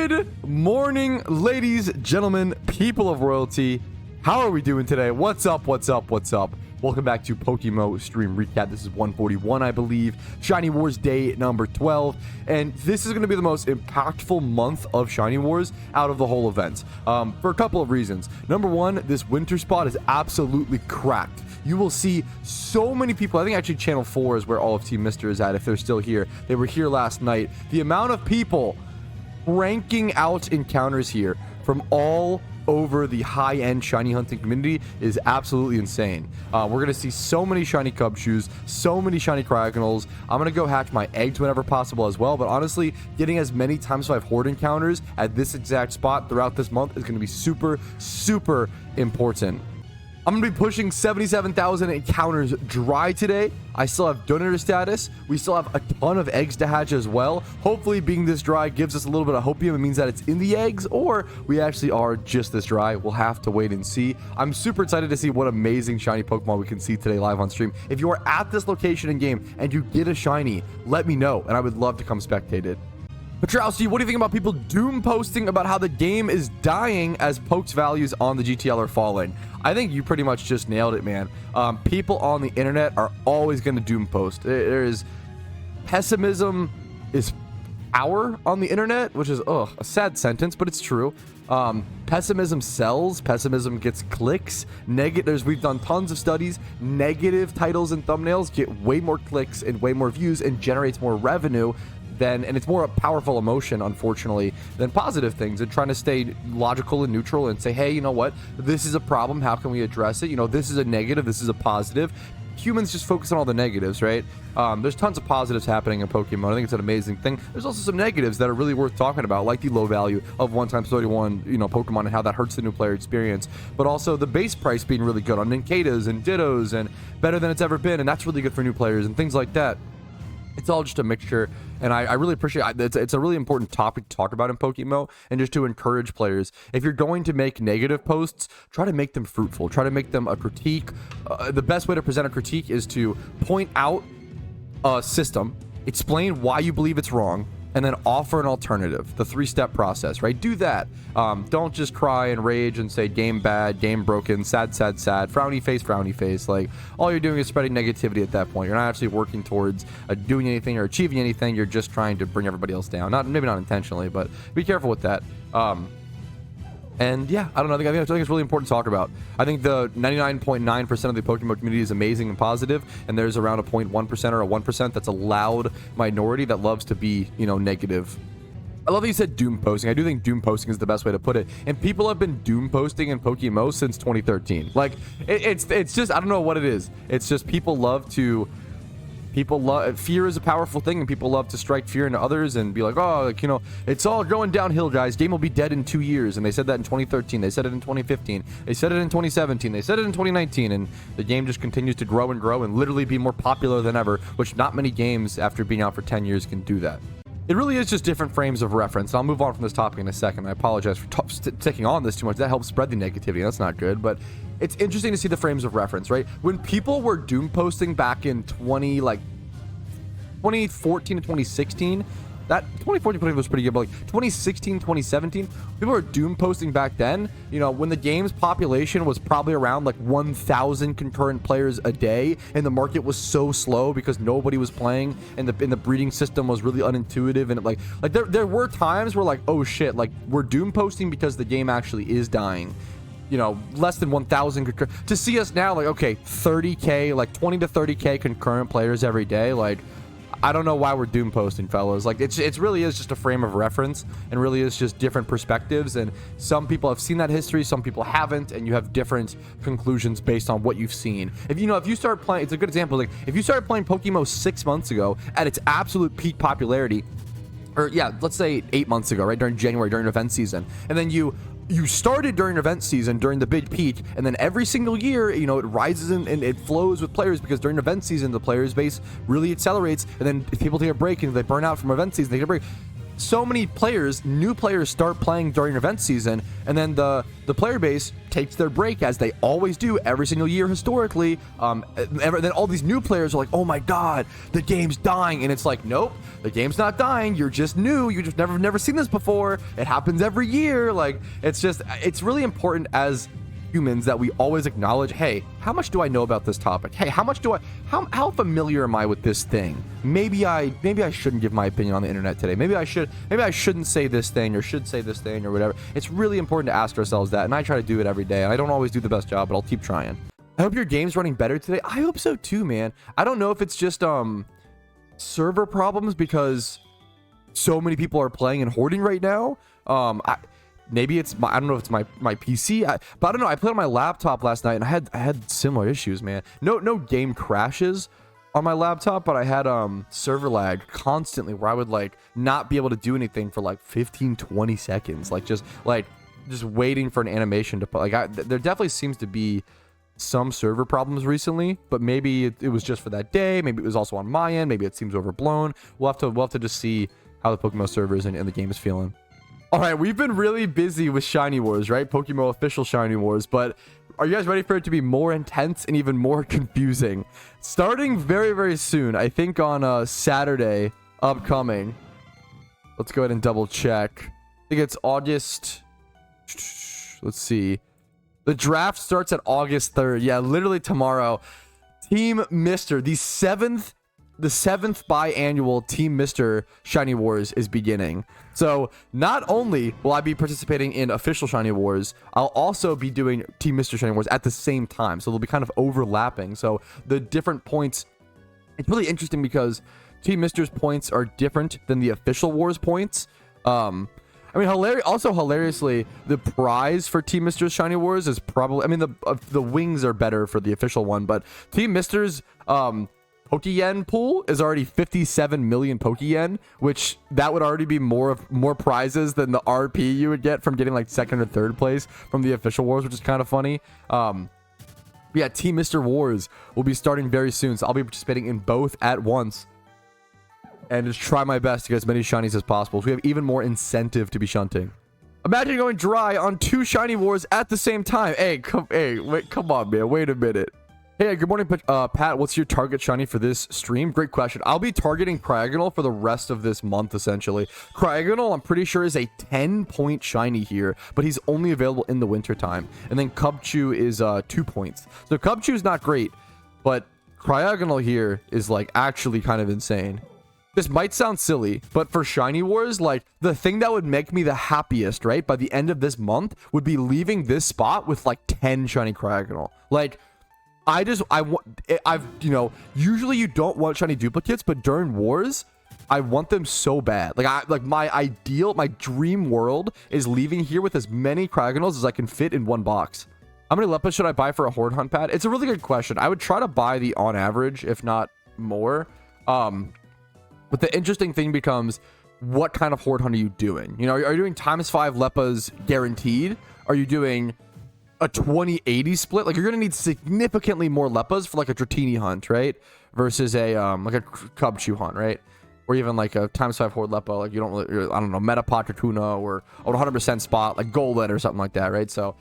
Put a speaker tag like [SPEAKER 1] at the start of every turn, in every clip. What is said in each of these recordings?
[SPEAKER 1] Good morning, ladies, gentlemen, people of royalty. How are we doing today? What's up? What's up? What's up? Welcome back to PokeMMO Stream Recap. This is 141, I believe. Shiny Wars day number 12. And this is going to be the most impactful month of Shiny Wars out of the whole event. For a couple of reasons. Number one, this winter spot is absolutely cracked. You will see so many people. I think actually Channel 4 is where all of Team Mister is at, if they're still here. They were here last night. The amount of people ranking out encounters here from all over the high-end shiny hunting community is absolutely insane. We're gonna see so many shiny Cubchoos, so many shiny Cryogonals. I'm gonna go hatch my eggs whenever possible as well, but honestly, getting as many times 5 horde encounters at this exact spot throughout this month is gonna be super important. I'm going to be pushing 77,000 encounters dry today. I still have donator status. We still have a ton of eggs to hatch as well. Hopefully being this dry gives us a little bit of hopium. It means that it's in the eggs, or we actually are just this dry. We'll have to wait and see. I'm super excited to see what amazing shiny Pokemon we can see today live on stream. If you are at this location in game and you get a shiny, let me know, and I would love to come spectate it. Patrouski, what do you think about people doom posting about how the game is dying as Poke's values on the GTL are falling? I think you pretty much just nailed it, man. People on the internet are always going to doom post. There's pessimism is power on the internet, which is a sad sentence, but it's true. Pessimism sells. Pessimism gets clicks. We've done tons of studies. Negative titles and thumbnails get way more clicks and way more views and generates more revenue and it's more a powerful emotion, unfortunately, than positive things, and trying to stay logical and neutral and say, hey, you know what, this is a problem, how can we address it? You know, this is a negative, this is a positive. Humans just focus on all the negatives, right? There's tons of positives happening in Pokemon. I think it's an amazing thing. There's also some negatives that are really worth talking about, like the low value of 1x31, Pokemon, and how that hurts the new player experience. But also the base price being really good on Ninkatas and Dittos and better than it's ever been, and that's really good for new players and things like that. It's all just a mixture, and I really appreciate it. It's a really important topic to talk about in PokeMMO, and just to encourage players. If you're going to make negative posts, try to make them fruitful. Try to make them a critique. The best way to present a critique is to point out a system, explain why you believe it's wrong, and then offer an alternative. The 3-step process, right? Do that. Don't just cry and rage and say game bad, game broken, sad, frowny face. Like, all you're doing is spreading negativity at that point. You're not actually working towards doing anything or achieving anything. You're just trying to bring everybody else down. Maybe not intentionally, but be careful with that. And yeah, I don't know. I think it's really important to talk about. I think the 99.9% of the Pokemon community is amazing and positive, and there's around a 0.1% or a 1% that's a loud minority that loves to be, negative. I love that you said doom posting. I do think doom posting is the best way to put it. And people have been doom posting in PokeMMO since 2013. Like, it's just, I don't know what it is. It's just fear is a powerful thing, and people love to strike fear into others and be like, it's all going downhill, guys. Game will be dead in 2 years. And they said that in 2013. They said it in 2015. They said it in 2017. They said it in 2019. And the game just continues to grow and literally be more popular than ever, which not many games after being out for 10 years can do that. It really is just different frames of reference. I'll move on from this topic in a second. I apologize for taking on this too much. That helps spread the negativity. That's not good, but it's interesting to see the frames of reference, right? When people were doom posting back in 2014 to 2016, that 2014 was pretty good, but like 2016, 2017, people were doom posting back then, when the game's population was probably around like 1,000 concurrent players a day, and the market was so slow because nobody was playing, and the breeding system was really unintuitive, and there were times where, like, oh shit, like, we're doom posting because the game actually is dying. Less than 1,000 to see us now, like, okay, 30k, like 20 to 30k concurrent players every day. Like, I don't know why we're doom posting, fellas. Like, it really is just a frame of reference, and really is just different perspectives. And some people have seen that history, some people haven't, and you have different conclusions based on what you've seen. If you start playing, it's a good example. Like, if you started playing PokeMMO 6 months ago at its absolute peak popularity, or yeah, let's say 8 months ago, right, during January, during event season, and then you started during event season during the big peak, and then every single year, it rises and it flows with players, because during event season the players base really accelerates, and then if people take a break and they burn out from event season, they take a break. so many players, new players, start playing during event season, and then the player base takes their break, as they always do every single year historically. Then all these new players are like, oh my god, the game's dying, and it's like, nope, the game's not dying. You're just new. You just never seen this before. It happens every year. Like, it's really important as humans that we always acknowledge, hey, how much do I know about this topic? Hey, how familiar am I with this thing? Maybe I shouldn't give my opinion on the internet today. Maybe I shouldn't say this thing, or should say this thing, or whatever. It's really important to ask ourselves that, and I try to do it every day. And I don't always do the best job, but I'll keep trying. I hope your game's running better today. I hope so too, man. I don't know if it's just server problems because so many people are playing and hoarding right now. Maybe it's I don't know if it's my PC, but I don't know. I played on my laptop last night and I had similar issues, man. No game crashes on my laptop, but I had server lag constantly, where I would like not be able to do anything for like 15-20 seconds, just waiting for an animation to put. There definitely seems to be some server problems recently, but maybe it was just for that day. Maybe it was also on my end. Maybe it seems overblown. We'll have to just see how the PokeMMO servers and the game is feeling. All right, we've been really busy with Shiny Wars, right? PokeMMO official Shiny Wars, but are you guys ready for it to be more intense and even more confusing? Starting very, very soon, I think on Saturday upcoming. Let's go ahead and double check. I think it's August. Let's see. The draft starts at August 3rd. Yeah, literally tomorrow. Team Mr. The seventh biannual Team Mr. Shiny Wars is beginning. So not only will I be participating in official Shiny Wars, I'll also be doing Team Mr. Shiny Wars at the same time. So they'll be kind of overlapping. So the different points, it's really interesting because Team Mr's points are different than the official Wars points. I mean, hilariously, the prize for Team Mr's Shiny Wars is probably, I mean, the wings are better for the official one, but Team Mr's Pokeyen pool is already 57 million Pokeyen, which that would already be more prizes than the RP you would get from getting like second or third place from the official wars, which is kind of funny. Yeah, Team Mr. Wars will be starting very soon, so I'll be participating in both at once and just try my best to get as many shinies as possible, so we have even more incentive to be shunting. Imagine going dry on 2 Shiny Wars at the same time. Hey, come on, man. Wait a minute. Hey, good morning, Pat. What's your target shiny for this stream? Great question. I'll be targeting Cryogonal for the rest of this month, essentially. Cryogonal, I'm pretty sure, is a 10-point shiny here, but he's only available in the wintertime. And then Cubchoo is 2 points. So Cubchoo is not great, but Cryogonal here is like actually kind of insane. This might sound silly, but for Shiny Wars, like the thing that would make me the happiest, right, by the end of this month would be leaving this spot with like 10 shiny Cryogonal. Like, usually you don't want shiny duplicates, but during wars, I want them so bad. My dream world is leaving here with as many Cryogonals as I can fit in one box. How many Leppas should I buy for a Horde Hunt pad? It's a really good question. I would try to buy the on average, if not more. But the interesting thing becomes, what kind of Horde Hunt are you doing? You know, are you doing ×5 Leppas guaranteed? Are you doing a 20-80 split? Like, you're gonna need significantly more Leppas for like a Dratini hunt, right? Versus a like a Cubchoo hunt, right? Or even like a ×5 Horde Leppa, like you don't really, I don't know, Meta Patrouski or a 100% spot like Golden or something like that, right? So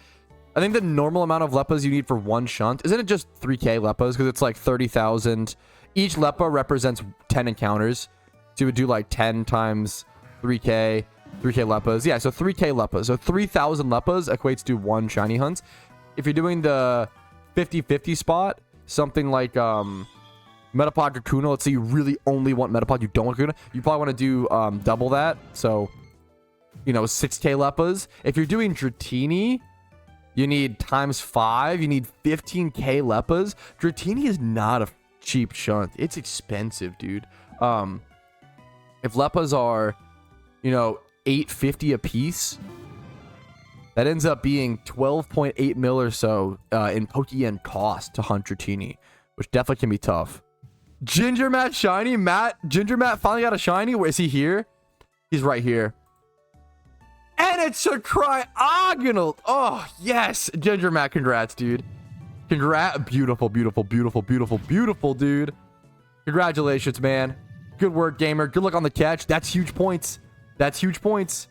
[SPEAKER 1] I think the normal amount of Leppas you need for one shunt, isn't it just 3k Leppas? Because it's like 30,000. Each Leppa represents 10 encounters. So you would do like 10 times 3k Leppas. Yeah, so 3k Leppas. So 3,000 Leppas equates to 1 shiny hunt. If you're doing the 50-50 spot, something like Metapod Kakuna, let's say you really only want Metapod, you don't want Kakuna, you probably want to do double that. So, you know, 6k Leppas. If you're doing Dratini, you need ×5. You need 15k Leppas. Dratini is not a cheap shunt. It's expensive, dude. If Leppas are, you know, 850 a piece, that ends up being 12.8 mil or so in Pokeyen cost to hunt Dratini, which definitely can be tough. Gingermatt Shiny, Gingermatt finally got a shiny. Where is he here? He's right here. And it's a Cryogonal. Oh, yes. Gingermatt, congrats, dude. Beautiful, beautiful, beautiful, beautiful, beautiful, dude. Congratulations, man. Good work, gamer. Good luck on the catch. That's huge points. That's huge points.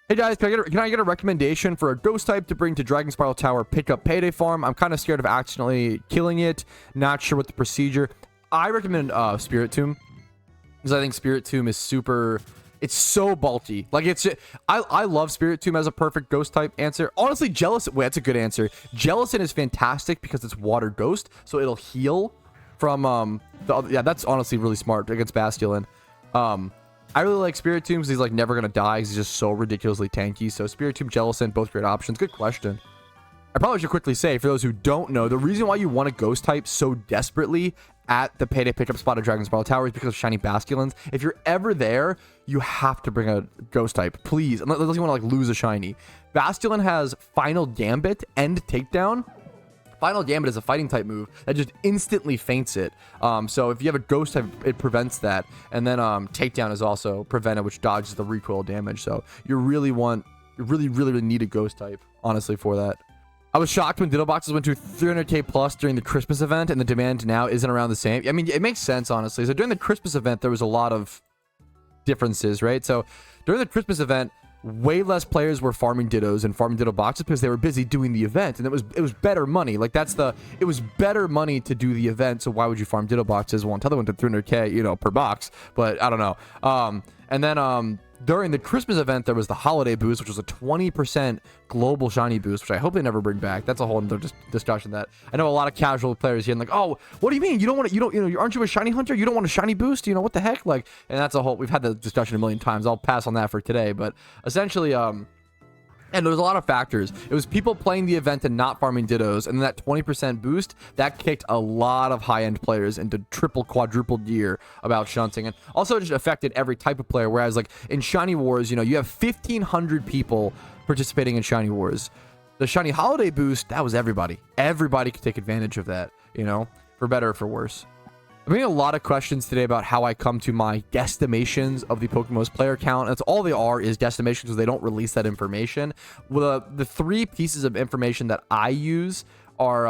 [SPEAKER 1] Hey guys, can I get a recommendation for a ghost type to bring to Dragon Spiral Tower pickup payday farm? I'm kind of scared of accidentally killing it. Not sure what the procedure. I recommend Spirit Tomb, because I think Spirit Tomb is super. It's so bulky. Like I love Spirit Tomb as a perfect ghost type answer. Honestly, Jealous. Wait, that's a good answer. Jealousy is fantastic because it's water ghost, so it'll heal from yeah, that's honestly really smart against Basculin. I really like Spirit Tomb because he's like never gonna die because he's just so ridiculously tanky. So Spirit Tomb, Jellicent, both great options. Good question. I probably should quickly say, for those who don't know, the reason why you want a ghost type so desperately at the payday pickup spot of Dragon Spiral Tower is because of shiny Basculins. If you're ever there, you have to bring a ghost type, please, unless you want to like lose a shiny. Basculin has Final Gambit and Takedown. Final Gambit is a fighting type move that just instantly feints it. So if you have a ghost type, it prevents that. And then Takedown is also prevented, which dodges the recoil damage. So you really need a ghost type, honestly, for that. I was shocked when Ditto Boxes went to 300k plus during the Christmas event, and the demand now isn't around the same. I mean, it makes sense, honestly. So during the Christmas event, there was a lot of differences, right? So during the Christmas event, way less players were farming Dittos and farming Ditto Boxes because they were busy doing the event, and it was better money. Like it was better money to do the event. So why would you farm Ditto Boxes? Well, until they went to 300k, you know, per box. But I don't know. And then during the Christmas event, there was the holiday boost, which was a 20% global shiny boost, which I hope they never bring back. That's a whole other discussion. That I know a lot of casual players here and like, oh, what do you mean? You don't want to? You know, aren't you a shiny hunter? You don't want a shiny boost? You know what the heck? Like, and that's a whole. We've had the discussion a million times. I'll pass on that for today. But essentially, and there was a lot of factors. It was people playing the event and not farming Dittos, and then that 20% boost that kicked a lot of high-end players into triple, quadruple gear about shunting, and also just affected every type of player. Whereas like in Shiny Wars, you know, you have 1,500 people participating in Shiny Wars. The Shiny Holiday boost, that was everybody. Everybody could take advantage of that, you know, for better or for worse. I'm getting a lot of questions today about how I come to my guesstimations of the PokeMMO's player count. That's all they are, is guesstimations, because they don't release that information. Well, the three pieces of information that I use are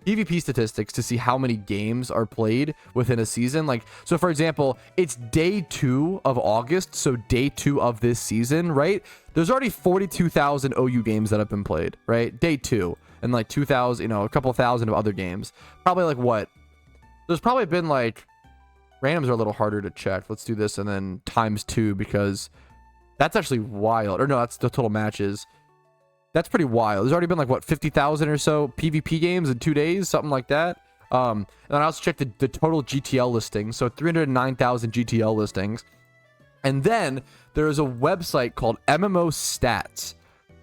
[SPEAKER 1] PvP statistics to see how many games are played within a season. Like, so for example, it's day 2 of August, so day 2 of this season, right? There's already 42,000 OU games that have been played, right? Day 2, and like 2,000, you know, a couple thousand of other games. Probably like what? There's probably been like, randoms are a little harder to check. Let's do this and then times 2, because that's actually wild. Or no, that's the total matches. That's pretty wild. There's already been like, what, 50,000 or so PvP games in 2 days, something like that. And then I also checked the total GTL listings. So 309,000 GTL listings. And then there is a website called MMO Stats.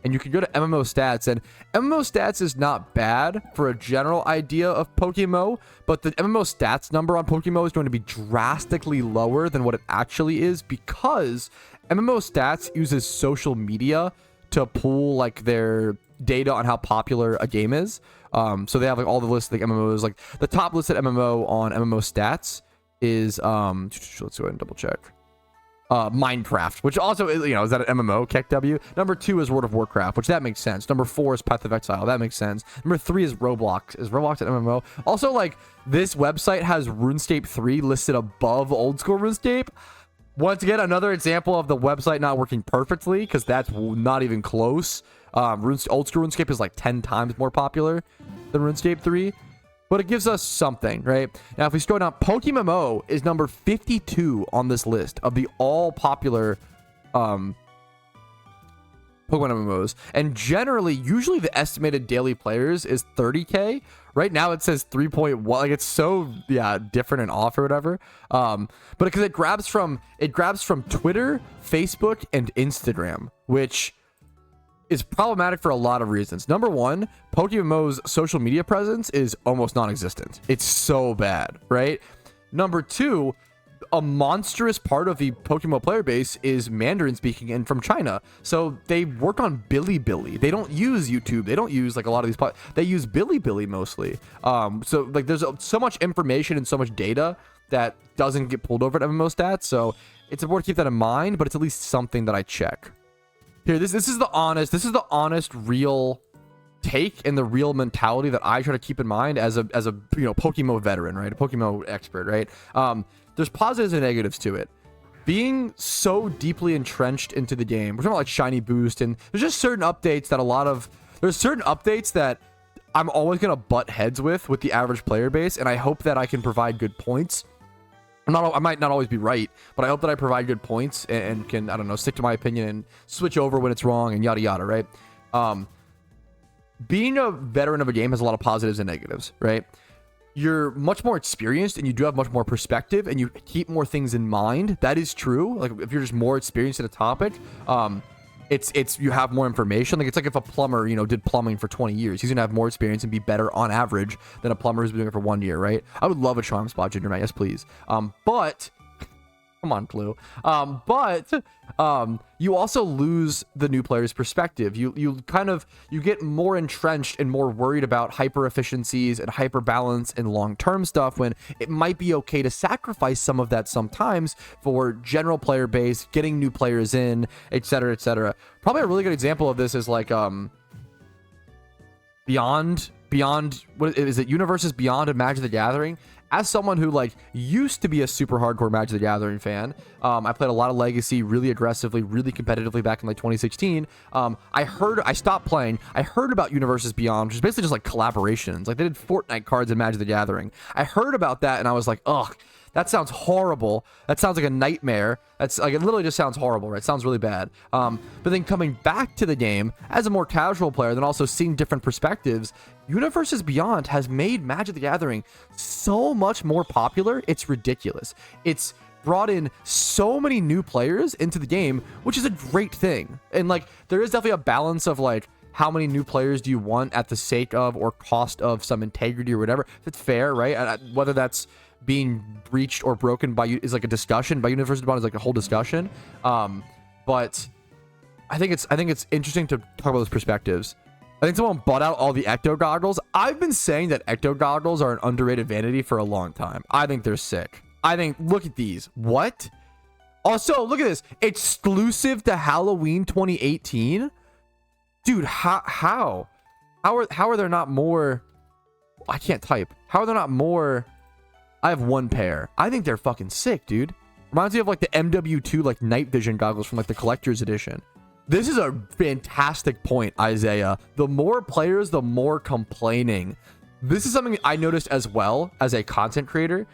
[SPEAKER 1] And you can go to MMO Stats, and MMO Stats is not bad for a general idea of PokeMMO, but the MMO Stats number on PokeMMO is going to be drastically lower than what it actually is, because MMO Stats uses social media to pull like their data on how popular a game is. So they have like all the lists, like MMOs, like the top listed MMO on MMO Stats is let's go ahead and double check. Minecraft, which also is, you know, is that an MMO? Keck W. Number 2 is World of Warcraft, which that makes sense. Number 4 is Path of Exile. That makes sense. Number 3 is Roblox. Is Roblox an MMO? Also, like, this website has RuneScape 3 listed above old school RuneScape. Once again, another example of the website not working perfectly, because that's not even close. Old school RuneScape is like 10 times more popular than RuneScape 3. But it gives us something, right? Now, if we scroll down, PokeMMO is number 52 on this list of the all popular Pokemon MMOs. And generally, usually the estimated daily players is 30k. Right now it says 3.1. Like, it's so, yeah, different and off or whatever. But because it grabs from Twitter, Facebook, and Instagram, which is problematic for a lot of reasons. Number 1, PokeMMO's social media presence is almost non-existent. It's so bad, right? Number 2, a monstrous part of the PokeMMO player base is Mandarin speaking and from China. So they work on Bilibili. They don't use YouTube. They don't use like a lot of these. They use Bilibili mostly. So like there's so much information and so much data that doesn't get pulled over at MMO Stats. So it's important to keep that in mind, but it's at least something that I check. Here, this is the honest, real take and the real mentality that I try to keep in mind as a you know, PokeMMO veteran, right? A PokeMMO expert, right? There's positives and negatives to it. being so deeply entrenched into the game, we're talking about like Shiny Boost, and there's just certain updates that there's certain updates that I'm always going to butt heads with the average player base, and I hope that I can provide good points. I might not always be right, but I hope that I provide good points and can, I don't know, stick to my opinion and switch over when it's wrong and yada yada, right? Being a veteran of a game has a lot of positives and negatives, right? You're much more experienced and you do have much more perspective and you keep more things in mind. That is true. Like if you're just more experienced in a topic, it's you have more information. Like it's like if a plumber, you know, did plumbing for 20 years, he's gonna have more experience and be better on average than a plumber who's been doing it for 1 year, right? I would love a charm spot, Gingermatt, yes please. But come on, Clue. You also lose the new player's perspective. You get more entrenched and more worried about hyper efficiencies and hyper balance and long-term stuff, when it might be okay to sacrifice some of that sometimes for general player base, getting new players in, etc., etc. Probably a really good example of this is like Beyond, what is it, Universes Beyond and Magic the Gathering. As someone who like used to be a super hardcore Magic the Gathering fan, I played a lot of Legacy really aggressively, really competitively back in like 2016. I stopped playing. I heard about Universes Beyond, which is basically just like collaborations. Like they did Fortnite cards in Magic the Gathering. I heard about that and I was like, ugh, that sounds horrible. That sounds like a nightmare. That's like, it literally just sounds horrible, right? It sounds really bad. But then coming back to the game as a more casual player, then also seeing different perspectives, Universes Beyond has made Magic the Gathering so much more popular. It's ridiculous. It's brought in so many new players into the game, which is a great thing. And like, there is definitely a balance of like, how many new players do you want at the sake of or cost of some integrity or whatever. It's fair, right? And whether that's being breached or broken by you is like a discussion, by Universes Beyond is like a whole discussion. But I think it's interesting to talk about those perspectives. I think someone bought out all the Ecto Goggles. I've been saying that Ecto Goggles are an underrated vanity for a long time. I think they're sick. I think, look at these. What? Also, look at this. Exclusive to Halloween 2018? Dude, how are there not more? I can't type. How are there not more? I have one pair. I think they're fucking sick, dude. Reminds me of like the MW2 like night vision goggles from like the collector's edition. This is a fantastic point, Isaiah. The more players, the more complaining. This is something I noticed as well as a content creator.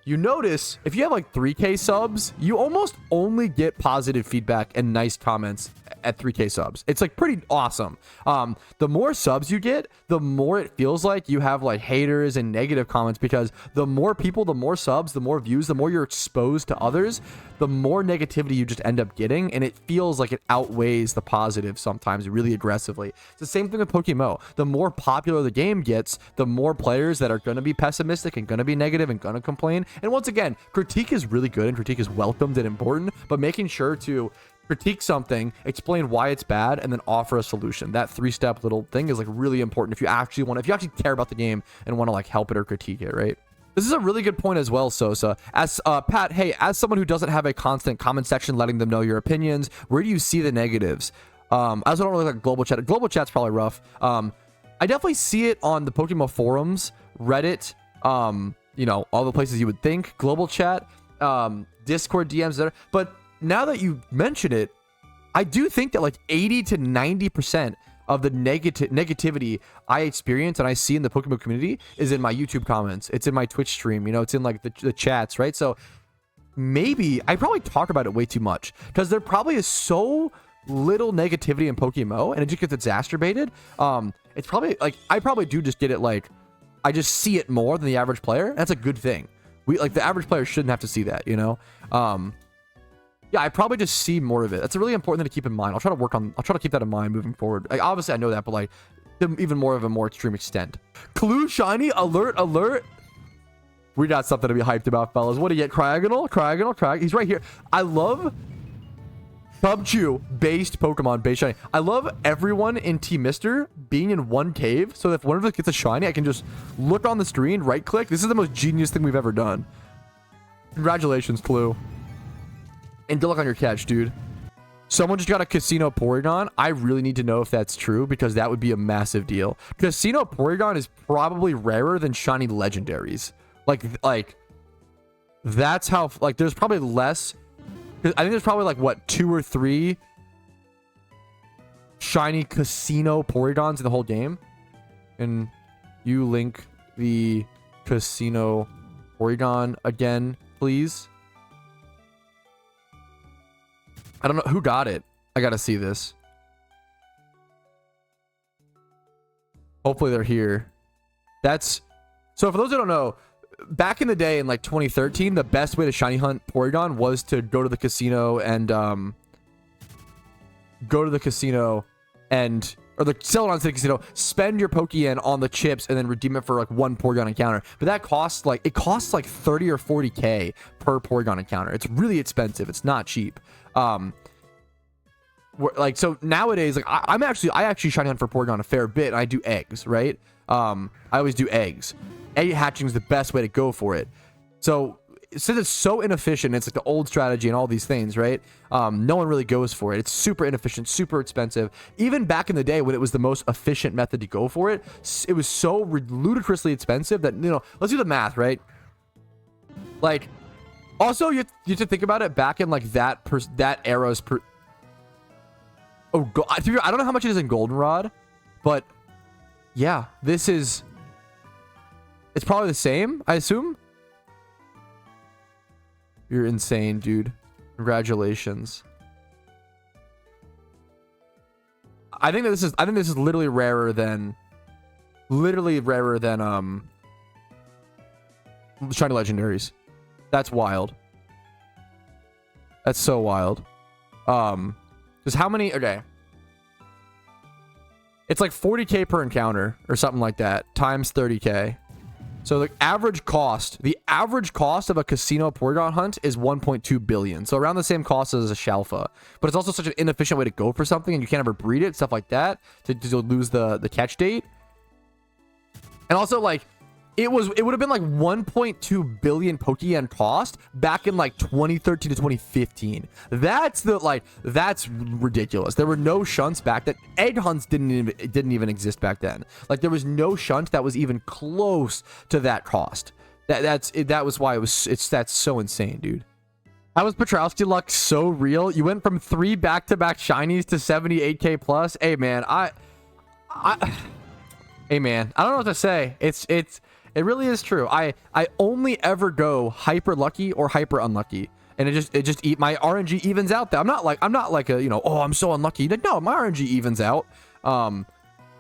[SPEAKER 1] You notice if you have like 3K subs, you almost only get positive feedback and nice comments at 3K subs. It's like pretty awesome. The more subs you get, the more it feels like you have like haters and negative comments, because the more people, the more subs, the more views, the more you're exposed to others, the more negativity you just end up getting. And it feels like it outweighs the positive sometimes really aggressively. It's the same thing with PokeMMO. The more popular the game gets, the more players that are going to be pessimistic and going to be negative and going to complain. And once again, critique is really good and critique is welcomed and important, but making sure to critique something, explain why it's bad, and then offer a solution. That 3-step little thing is like really important if you actually care about the game and want to like help it or critique it, right? This is a really good point as well, Sosa. As Pat, hey, as someone who doesn't have a constant comment section letting them know your opinions, where do you see the negatives? I also don't really like global chat. Global chat's probably rough. I definitely see it on the PokeMMO forums, Reddit, you know, all the places you would think, global chat, Discord DMs there. But now that you mention it, I do think that like 80 to 90% of the negativity I experience and I see in the PokeMMO community is in my YouTube comments. It's in my Twitch stream, you know, it's in like the chats, right? So maybe I probably talk about it way too much, because there probably is so little negativity in PokeMMO and it just gets exacerbated. It's probably like, I probably do just get it, like I just see it more than the average player. That's a good thing. The average player shouldn't have to see that, you know? Yeah, I probably just see more of it. That's a really important thing to keep in mind. I'll try to keep that in mind moving forward. Like, obviously I know that, but like even more of a more extreme extent. Clue Shiny, alert. We got something to be hyped about, fellas. What do you get? Cryogonal. He's right here. I love Cubchoo based Pokemon based Shiny. I love everyone in Team Mister being in one cave, so that if one of us gets a Shiny, I can just look on the screen, right click. This is the most genius thing we've ever done. Congratulations, Clue. And good luck on your catch, dude. Someone just got a Casino Porygon. I really need to know if that's true, because that would be a massive deal. Casino Porygon is probably rarer than Shiny Legendaries. Like that's how, like, there's probably less I think there's probably like, what, 2 or 3 shiny casino Porygons in the whole game. And you link the casino Porygon again, please. I don't know who got it. I gotta see this. Hopefully they're here. That's so for those who don't know, back in the day in like 2013, the best way to shiny hunt Porygon was to go to the casino and or the sell it on to the casino, spend your Pokeyen on the chips, and then redeem it for like 1 Porygon encounter. But that costs like 30 or 40k per Porygon encounter. It's really expensive. It's not cheap. Like, so nowadays, like I actually shiny hunt for Porygon a fair bit, and I do eggs, right? I always do eggs. Egg hatching is the best way to go for it. So since it's so inefficient, it's like the old strategy and all these things, right? No one really goes for it. It's super inefficient, super expensive. Even back in the day when it was the most efficient method to go for it, it was so ludicrously expensive that, you know, let's do the math, right? Like, also you have to think about it back in like that era's oh, I don't know how much it is in Goldenrod, but yeah, it's probably the same, I assume. You're insane, dude. Congratulations. I think this is literally rarer than shiny legendaries. That's wild. That's so wild. Just how many? Okay. It's like 40k per encounter or something like that times 30k. So the average cost of a casino Porygon hunt is 1.2 billion. So around the same cost as a Shalfa. But it's also such an inefficient way to go for something, and you can't ever breed it, stuff like that, to lose the catch date. And also, like, it would have been like 1.2 billion Pokeyen cost back in like 2013 to 2015. That's ridiculous. There were no shunts back then. Egg hunts didn't even exist back then. Like, there was no shunt that was even close to that cost. That was why that's so insane, dude. How was Patrouski luck so real? You went from 3 back-to-back shinies to 78k plus. Hey man, hey man, I don't know what to say. It really is true. I only ever go hyper lucky or hyper unlucky, and my RNG evens out. That I'm not like a, you know, oh, I'm so unlucky. No, my RNG evens out,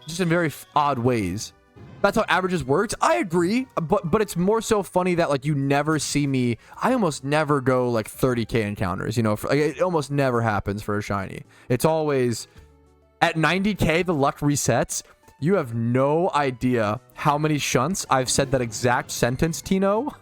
[SPEAKER 1] just in very odd ways. That's how averages works. I agree, but it's more so funny that like you never see me. I almost never go like 30k encounters. You know, it almost never happens for a shiny. It's always at 90k the luck resets. You have no idea how many shunts I've said that exact sentence, Tino,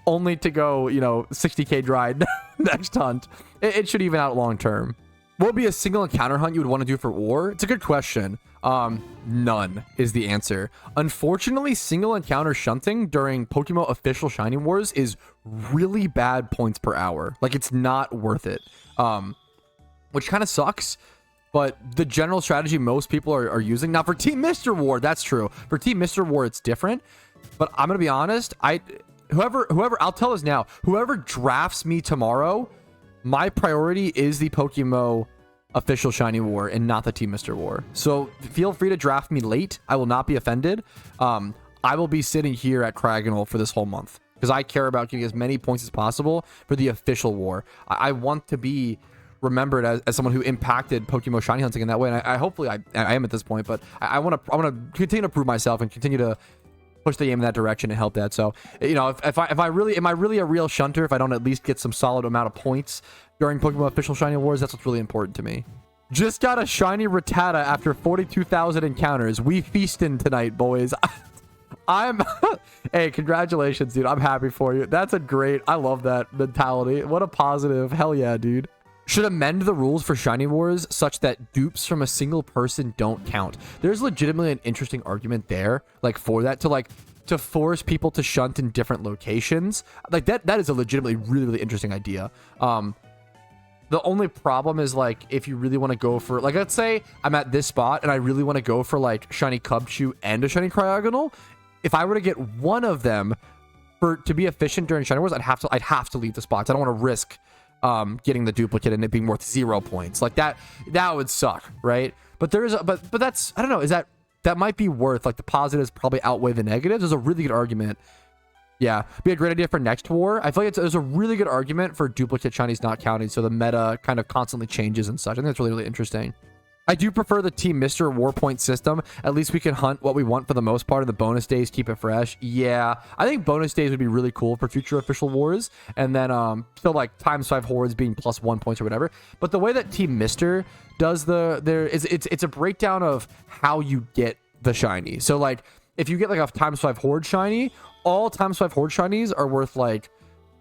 [SPEAKER 1] only to go, you know, 60k dried next hunt. It should even out long term. What would be a single encounter hunt you would want to do for war? It's a good question. None is the answer. Unfortunately, single encounter shunting during PokeMMO official Shiny Wars is really bad points per hour. Like, it's not worth it. Which kind of sucks. But the general strategy most people are using now for Team Mr. War, that's true. For Team Mr. War, it's different. But I'm gonna be honest, whoever I'll tell us now, whoever drafts me tomorrow, my priority is the PokeMMO official Shiny War and not the Team Mr. War. So feel free to draft me late. I will not be offended. I will be sitting here at Cragonal for this whole month because I care about getting as many points as possible for the official war. I want to be remembered as someone who impacted PokeMMO shiny hunting in that way, and I hopefully I am at this point, but I want to continue to prove myself and continue to push the game in that direction and help that. So, you know, if I really am I really a real shunter if I don't at least get some solid amount of points during PokeMMO official shiny wars? That's what's really important to me. Just got a shiny Rattata after 42,000 encounters. We feasting tonight, boys. Hey, congratulations, dude. I'm happy for you. That's I love that mentality. What a positive. Hell yeah, dude. Should amend the rules for Shiny Wars such that dupes from a single person don't count. There's legitimately an interesting argument there, like for that, to force people to shunt in different locations. Like that is a legitimately really interesting idea. The only problem is, like, if you really want to go for, like, let's say I'm at this spot and I really want to go for like shiny Cubchoo and a shiny Cryogonal. If I were to get one of them to be efficient during Shiny Wars, I'd have to leave the spots. I don't want to risk getting the duplicate and it being worth 0 points. Like that would suck, right? But there is but that's, I don't know, is that might be worth, like, the positives probably outweigh the negatives. There's a really good argument. Yeah, be a great idea for next war. I feel like there's a really good argument for duplicate shinies not counting, so the meta kind of constantly changes and such. I think that's really, really interesting. I do prefer the Team Mr. War Point system. At least we can hunt what we want for the most part, and the bonus days keep it fresh. Yeah, I think bonus days would be really cool for future official wars, and then still like ×5 hordes being +1 points or whatever. But the way that Team Mr. does it's a breakdown of how you get the shiny. So like if you get like a ×5 horde shiny, all ×5 horde shinies are worth like,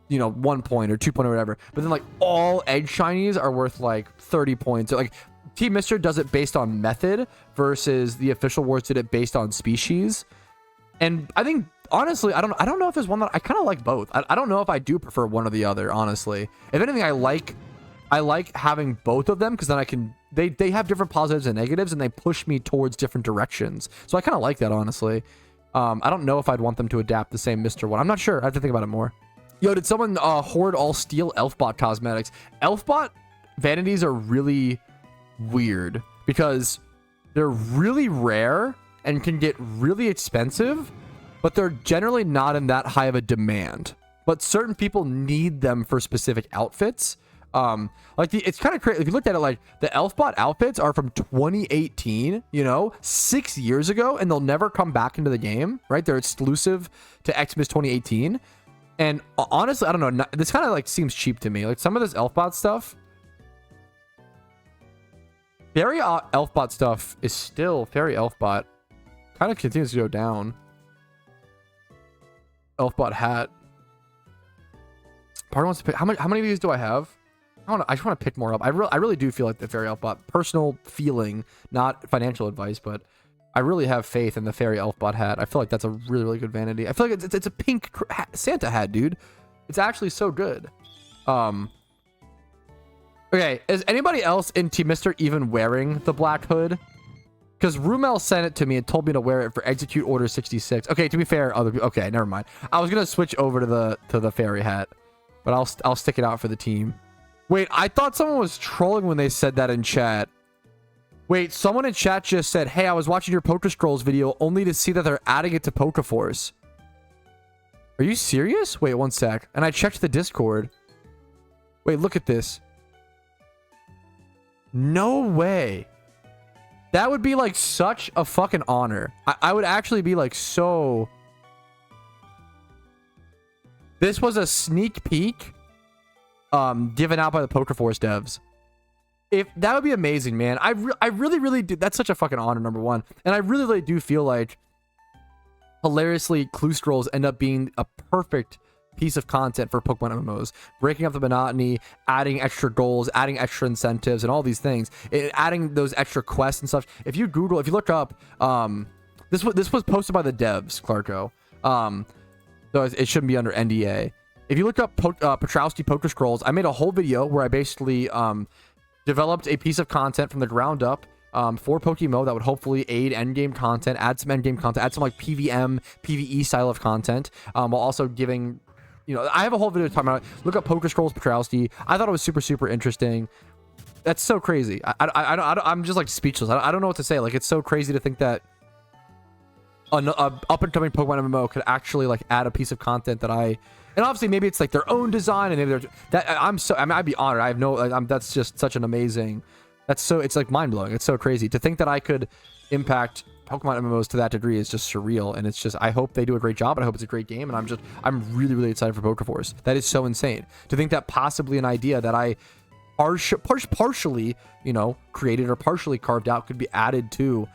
[SPEAKER 1] you know, 1 point or 2 point or whatever. But then like all egg shinies are worth like 30 points. Or like Team Mr. does it based on method versus the official wars did it based on species. And I think honestly, I don't know if there's one that I kind of like both. I don't know if I do prefer one or the other, honestly. If anything, I like having both of them because then I can they have different positives and negatives and they push me towards different directions. So I kind of like that, honestly. I don't know if I'd want them to adapt the same Mr. one. I'm not sure. I have to think about it more. Yo, did someone hoard all steel Elfbot cosmetics? Elfbot vanities are really weird because they're really rare and can get really expensive, but they're generally not in that high of a demand. But certain people need them for specific outfits. Like it's kind of crazy if you looked at it. Like the Elfbot outfits are from 2018, you know, 6 years ago, and they'll never come back into the game, right? They're exclusive to Xmas 2018. And honestly, I don't know, this kind of like seems cheap to me. Like some of this Elfbot stuff, Fairy Elfbot stuff is still Fairy Elfbot. Kind of continues to go down. Elfbot hat. Part wants to pick. How many of these do I have? I just want to pick more up. I really do feel like the Fairy Elfbot. Personal feeling, not financial advice, but I really have faith in the Fairy Elfbot hat. I feel like that's a really, really good vanity. I feel like it's a pink Santa hat, dude. It's actually so good. Okay, is anybody else in Team Mr. even wearing the black hood? Because Rumel sent it to me and told me to wear it for Execute Order 66. Okay, to be fair, okay, never mind. I was gonna switch over to the fairy hat, but I'll stick it out for the team. Wait, I thought someone was trolling when they said that in chat. Wait, someone in chat just said, "Hey, I was watching your PokeScrolls video only to see that they're adding it to Pokeforce." Are you serious? Wait, one sec. And I checked the Discord. Wait, look at this. No way. That would be like such a fucking honor. I would actually be like so... This was a sneak peek given out by the Pokeforce devs. If that would be amazing, man. I really do. That's such a fucking honor, number one. And I really do feel like hilariously Clue Scrolls end up being a perfect piece of content for Pokemon MMOs, breaking up the monotony, adding extra goals, adding extra incentives, and all these things, adding those extra quests and stuff. If you look up, this was posted by the devs, Clarko. So it shouldn't be under NDA. If you look up Patrouski PokeScrolls, I made a whole video where I basically developed a piece of content from the ground up for PokeMMO that would hopefully aid endgame content, add some endgame content, add some like PVM, PvE style of content, while also giving, you know, I have a whole video talking about it. Look up PokeScrolls Patrouski. I thought it was super interesting. That's so crazy. I'm just like speechless. I don't know what to say. Like, it's so crazy to think that an up and coming Pokemon MMO could actually like add a piece of content that and obviously maybe it's like their own design, and maybe I'd be honored. I have no, that's just such an amazing, it's like mind blowing. It's so crazy to think that I could impact Pokemon MMOs to that degree is just surreal. And it's just, I hope they do a great job, and I hope it's a great game. And I'm really excited for Pokeforce. That is so insane to think that possibly an idea that I partially, you know, created or partially carved out could be added to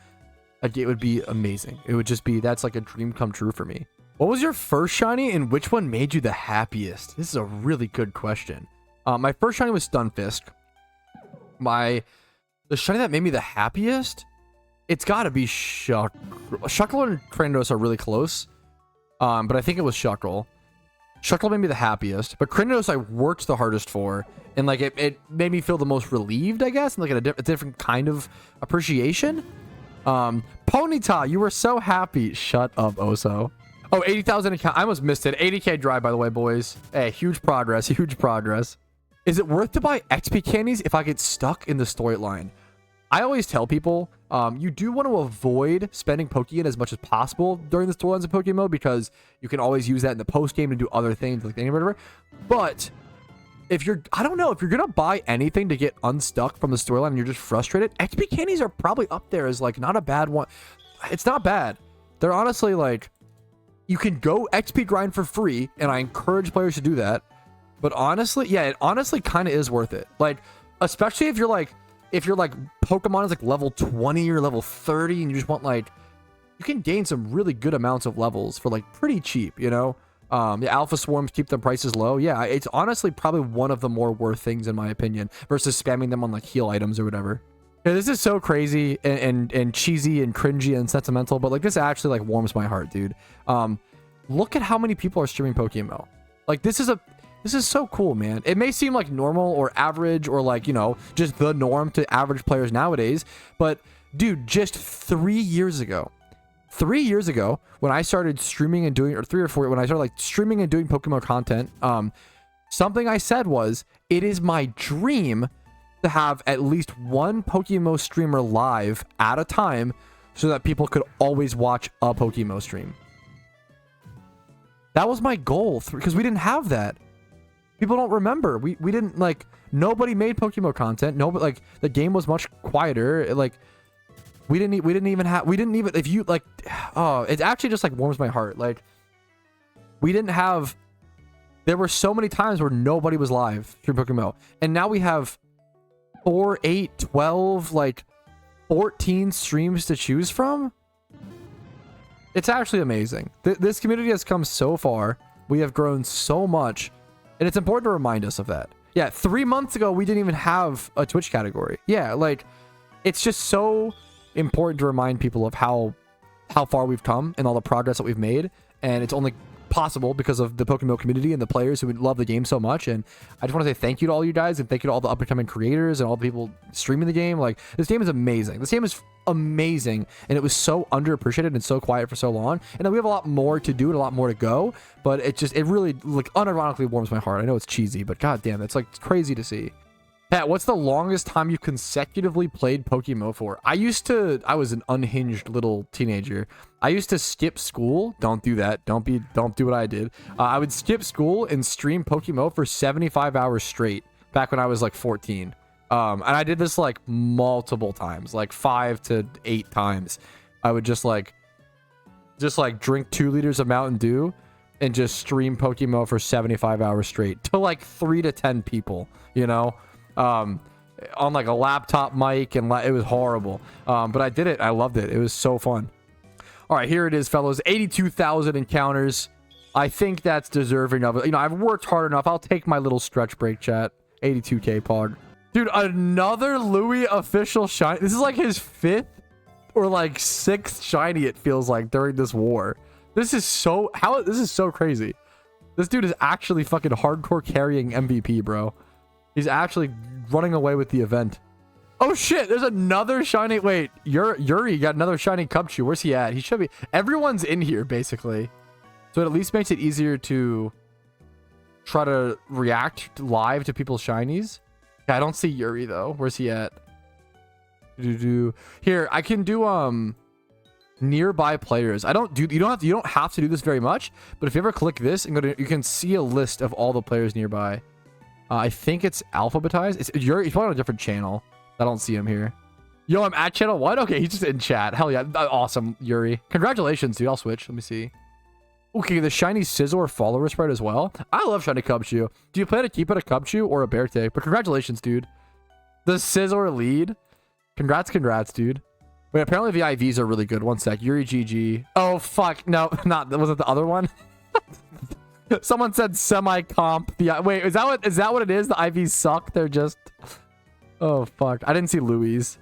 [SPEAKER 1] a game. It would be amazing. It would just be, that's like a dream come true for me. What was your first shiny and which one made you the happiest? This is a really good question. My first shiny was Stunfisk. The shiny that made me the happiest, it's got to be Shuckle. Shuckle and Cranidos are really close, but I think it was Shuckle. Shuckle made me the happiest, but Cranidos I worked the hardest for, and like it made me feel the most relieved, I guess, and like a different kind of appreciation. Ponyta, you were so happy. Shut up, Oso. Oh, 80,000 account. I almost missed it. 80k drive, by the way, boys. Hey, huge progress. Is it worth to buy XP candies if I get stuck in the storyline? I always tell people, you do want to avoid spending Pokeyen as much as possible during the storylines of PokeMMO, because you can always use that in the post game to do other things like whatever. But if you're, I don't know, if you're gonna buy anything to get unstuck from the storyline and you're just frustrated, XP candies are probably up there as like not a bad one. It's not bad. They're honestly like, you can go XP grind for free, and I encourage players to do that. But honestly, yeah, it honestly kind of is worth it. Like, especially if you're like Pokemon is like level 20 or level 30 and you just want like, you can gain some really good amounts of levels for like pretty cheap, you know? The alpha swarms keep their prices low. Yeah, it's honestly probably one of the more worth things in my opinion versus spamming them on like heal items or whatever. Yeah, this is so crazy and cheesy and cringy and sentimental, but like this actually like warms my heart, dude. Look at how many people are streaming PokeMMO. Like this is so cool, man. It may seem like normal or average or like, you know, just the norm to average players nowadays. But dude, just 3 years ago, when I started streaming and doing, or 3 or 4, when I started like streaming and doing PokeMMO content, something I said was, it is my dream to have at least one PokeMMO streamer live at a time so that people could always watch a PokeMMO stream. That was my goal, because we didn't have that. People don't remember. We didn't, like, nobody made PokeMMO content. Nobody, like, the game was much quieter. Like, we didn't even, if you, like, oh, it actually just, like, warms my heart. Like, we didn't have, there were so many times where nobody was live through PokeMMO. And now we have 4, 8, 12, like, 14 streams to choose from. It's actually amazing. This community has come so far. We have grown so much. And it's important to remind us of that. Yeah, 3 months ago, we didn't even have a Twitch category. Yeah, like, it's just so important to remind people of how far we've come and all the progress that we've made. And it's only possible because of the PokeMMO community and the players who love the game so much. And I just want to say thank you to all you guys, and thank you to all the up-and-coming creators and all the people streaming the game. Like, this game is amazing. This game is amazing, and it was so underappreciated and so quiet for so long. And we have a lot more to do and a lot more to go, but it really, like, unironically warms my heart. I know it's cheesy, but goddamn, it's like crazy to see. Pat, what's the longest time you consecutively played PokeMMO for? I was an unhinged little teenager. I used to skip school. Don't do that. Don't do what I did. I would skip school and stream PokeMMO for 75 hours straight back when I was like 14. And I did this like multiple times, like 5 to 8 times. I would just drink 2 liters of Mountain Dew and just stream PokeMMO for 75 hours straight to like 3 to 10 people, you know? On like a laptop mic, and it was horrible, but I did it. I loved it. It was so fun. All right, here it is, fellas. 82,000 encounters. I think that's deserving of it. You know, I've worked hard enough. I'll take my little stretch break, chat. 82k pog, dude. Another Luiofficial shiny. This is like his 5th or like 6th shiny, it feels like, during this war. This is so crazy. This dude is actually fucking hardcore carrying MVP, bro. He's actually running away with the event. Oh shit, there's another shiny. Wait, Yuri got another shiny Cubchoo. Where's he at? He should be. Everyone's in here, basically. So it at least makes it easier to try to react live to people's shinies. Yeah, I don't see Yuri, though. Where's he at? Here, I can do, nearby players. You don't have to do this very much, but if you ever click this and go to, you can see a list of all the players nearby. I think it's alphabetized. He's probably on a different channel. I don't see him here. Yo, I'm at channel 1? Okay, he's just in chat. Hell yeah. Awesome, Yuri. Congratulations, dude. I'll switch. Let me see. Okay, the shiny Scizor follower spread as well. I love shiny Cubchoo. Do you plan to keep it a Cubchoo or a Beartag? But congratulations, dude. The Scizor lead. Congrats, dude. Wait, apparently the IVs are really good. One sec. Yuri GG. Oh, fuck. No, was it the other one? Someone said semi-comp. Wait, is that what it is? The IVs suck. They're just... Oh, fuck. I didn't see Louis.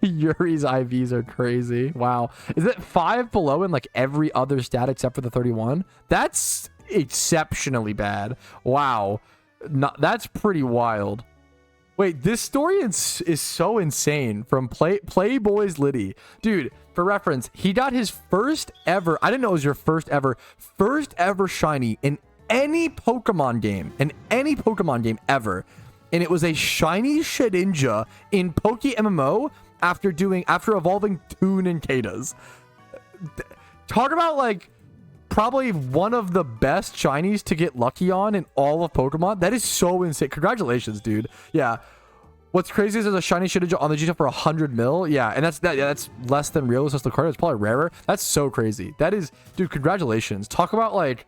[SPEAKER 1] Yuri's IVs are crazy. Wow. Is it 5 below in like every other stat except for the 31? That's exceptionally bad. Wow. That's pretty wild. Wait, this story is so insane. From Playboy's Liddy. Dude, for reference, he got his first ever... I didn't know it was your first ever shiny in any Pokemon game, ever, and it was a shiny Shedinja in PokeMMO after evolving two Ninkatas. Talk about like probably one of the best shinies to get lucky on in all of Pokemon. That is so insane. Congratulations, dude. Yeah. What's crazy is there's a shiny Shedinja on the GTO for 100 mil. Yeah, and that's less than real. It's just the card. It's probably rarer. That's so crazy. That is, dude, congratulations. Talk about like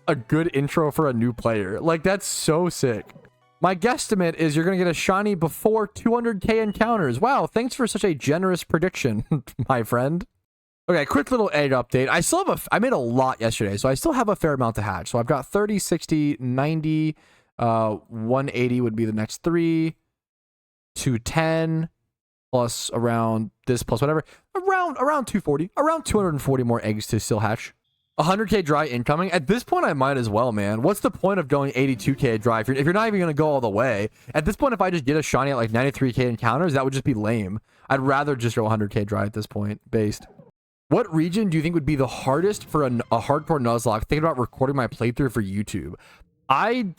[SPEAKER 1] a good intro for a new player. Like, that's so sick. My guesstimate is you're going to get a shiny before 200k encounters. Wow, thanks for such a generous prediction, my friend. Okay, quick little egg update. I made a lot yesterday, so I still have a fair amount to hatch. So I've got 30, 60, 90, 180 would be the next 3, 210, plus around this, plus whatever. Around 240, around 240 more eggs to still hatch. 100k dry incoming. At this point, I might as well, man. What's the point of going 82k dry if you're not even going to go all the way? At this point, if I just get a shiny at like 93k encounters, that would just be lame. I'd rather just go 100k dry at this point, based. What region do you think would be the hardest for a hardcore Nuzlocke? Thinking about recording my playthrough for YouTube. I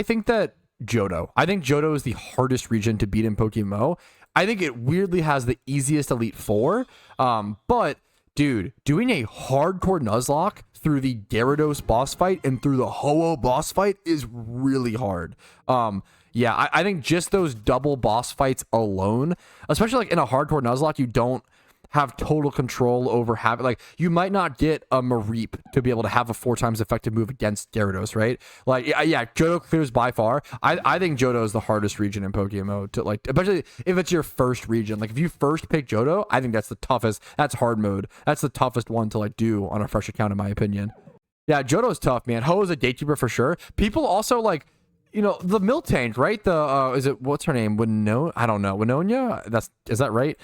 [SPEAKER 1] think that Johto. I think Johto is the hardest region to beat in PokeMMO. I think it weirdly has the easiest Elite Four. But dude, doing a hardcore Nuzlocke through the Gyarados boss fight and through the Ho-Oh boss fight is really hard. Yeah, I think just those double boss fights alone, especially like in a hardcore Nuzlocke, you don't have total control over having, like, you might not get a Mareep to be able to have a 4 times effective move against Gyarados, right? Like, yeah, Johto clears by far. I think Johto is the hardest region in PokeMMO to, like, especially if it's your first region. Like, if you first pick Johto, I think that's the toughest. That's hard mode. That's the toughest one to, like, do on a fresh account, in my opinion. Yeah, Johto's tough, man. Ho is a gatekeeper for sure. People also, like, you know, the Miltank, right? The, is it, what's her name? I don't know. Winonia? Is that right?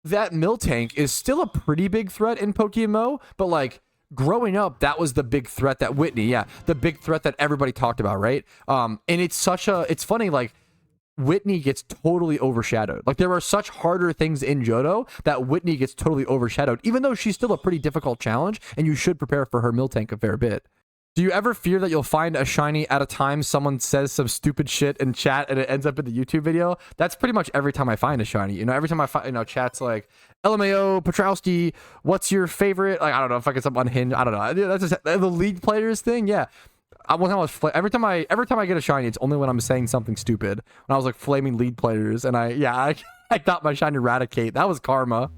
[SPEAKER 1] That Miltank is still a pretty big threat in PokeMMO, but like growing up, that was the big threat that the big threat that everybody talked about, right? And it's funny, like Whitney gets totally overshadowed. Like there are such harder things in Johto that Whitney gets totally overshadowed, even though she's still a pretty difficult challenge, and you should prepare for her Miltank a fair bit. Do you ever fear that you'll find a shiny at a time someone says some stupid shit in chat and it ends up in the YouTube video? That's pretty much every time I find a shiny. You know, every time I find, you know, chat's like, LMAO, Patrouski, what's your favorite? Like, I don't know if I get something unhinged. I don't know. That's just the league players thing. Yeah. One time every time I get a shiny, it's only when I'm saying something stupid. When I was like flaming lead players, and I got my shiny Eradicate. That was karma.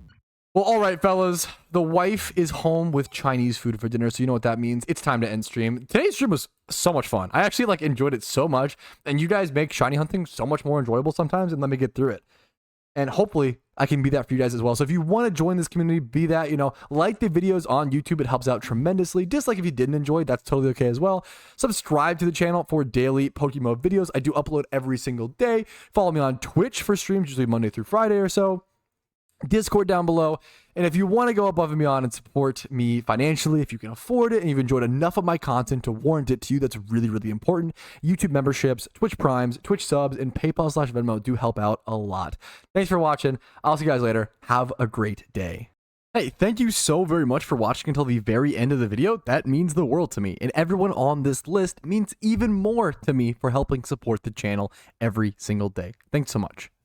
[SPEAKER 1] Well, all right, fellas. The wife is home with Chinese food for dinner, so you know what that means. It's time to end stream. Today's stream was so much fun. I actually like enjoyed it so much, and you guys make shiny hunting so much more enjoyable sometimes, and let me get through it. And hopefully, I can be that for you guys as well. So if you want to join this community, be that, you know, like the videos on YouTube. It helps out tremendously. Dislike if you didn't enjoy, that's totally okay as well. Subscribe to the channel for daily PokeMMO videos. I do upload every single day. Follow me on Twitch for streams, usually Monday through Friday or so. Discord down below. And if you want to go above and beyond and support me financially, if you can afford it and you've enjoyed enough of my content to warrant it to you, that's really, really important. YouTube memberships, Twitch Primes, Twitch subs, and PayPal/Venmo do help out a lot. Thanks for watching. I'll see you guys later. Have a great day. Hey, thank you so very much for watching until the very end of the video. That means the world to me. And everyone on this list means even more to me for helping support the channel every single day. Thanks so much.